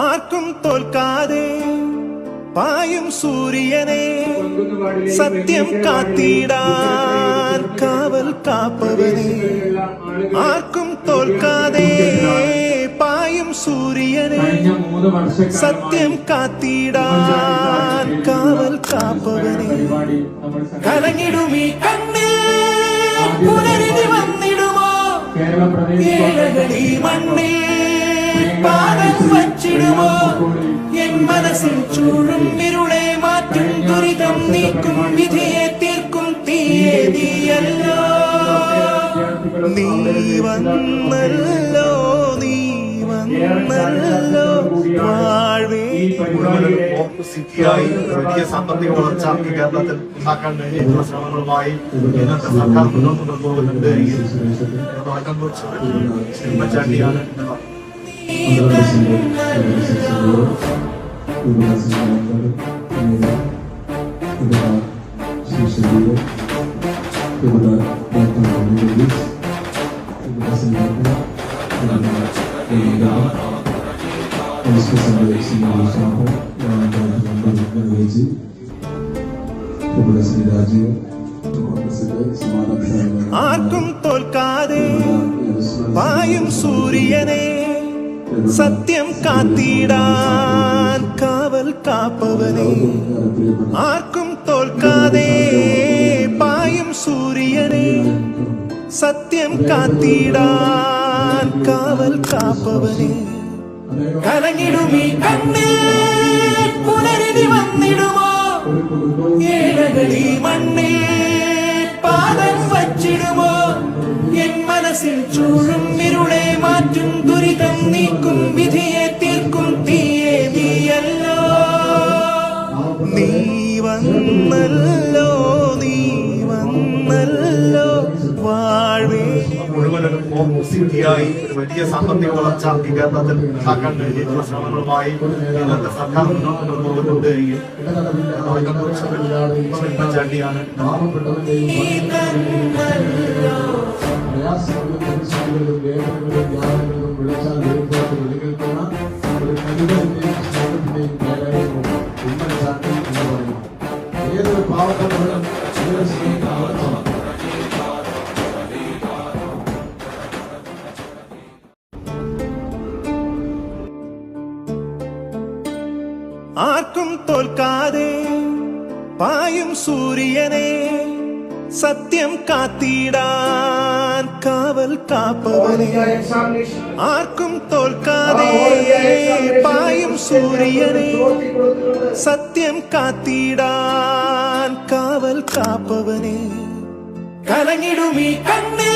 ആർക്കും തോൽക്കാതെ പായും സൂര്യനെ സത്യം കാത്തിടാൻ കാവൽ കാപ്പവനെ. ആർക്കും തോൽക്കാതെ പായും സൂര്യനെ സത്യം കാത്തിടാൻ കാവൽ കാപ്പവനെ. കലങ്ങിടുമീ കണ്ണിൽ പുനരിനി വന്നിടുമോ ഏഴകളി മണ്ണിൽ പാദം വച്ചിടുമോ. എൻ മനസ്സിൽ ചൂഴും ഇരുളെ മാറ്റും ദുരിതം നീക്കും വിധിയെ തീർക്കും തീയെ നീയല്ലോ. നീ വന്നല്ലോ നീ വന്നല്ലോ വാഴ്വേ. സിറ്റിയായി വലിയ സാമ്പത്തിക വളർച്ച കേരളത്തിൽ ഉണ്ടാക്കാൻ വേണ്ടിയിട്ടുള്ള ശ്രമങ്ങളുമായി ഇന്നത്തെ സർക്കാർ മുന്നോട്ട് കൊണ്ടുപോകുന്നുണ്ട്. തുടക്കം കുറിച്ചത് ഉമ്മൻചാണ്ടിയാണ്. ആർക്കും തോൽക്കാതെ പായും സൂര്യനെ സത്യം കാത്തിടാൻ കാവൽ കാപ്പവനെ. ആർക്കും തോൽക്കാതെ പായും സൂര്യനെ സത്യം കാത്തിടാൻ കാവൽ കാപ്പവനെ. കലങ്ങിടുമീ കണ്ണിൽ പുനരിനി വന്നിടുമോ ഏഴകളി മണ്ണിൽ പാദം വച്ചിടുമോ. എൻ മനസ്സിൽ ചൂഴും ഇരുളെ മാറ്റും ദുരിതം നീക്കും വിധിയെ തീർക്കും തീയെ നീയല്ലോ. നീ വന്നല്ലോ നീ വന്നല്ലോ വാഴ്വേ. മുഴുവനും സിറ്റിയായി വലിയ സാമ്പത്തിക വളർച്ച കേരളത്തിൽ ഉണ്ടാക്കാൻ വേണ്ടിയിട്ടുള്ള ശ്രമങ്ങളുമായി ഇന്നത്തെ സർക്കാർ മുന്നോട്ട് കൊണ്ടുപോകുന്നുണ്ട്. തുടക്കം കുറിച്ചത് ഉമ്മൻചാണ്ടിയാണ്. ഏതൊരു പാവപ്പെട്ടവരും ആർക്കും തോൽക്കാതെ പായും സൂര്യനെ സത്യം കാത്തിടാൻ കാവൽ കാപ്പവനെ. ആർക്കും തോൽക്കാതെ പായും സൂര്യനെ സത്യം കാത്തിടാൻ കാവൽ കാപ്പവനെ. കലങ്ങിടുമീ കണ്ണിൽ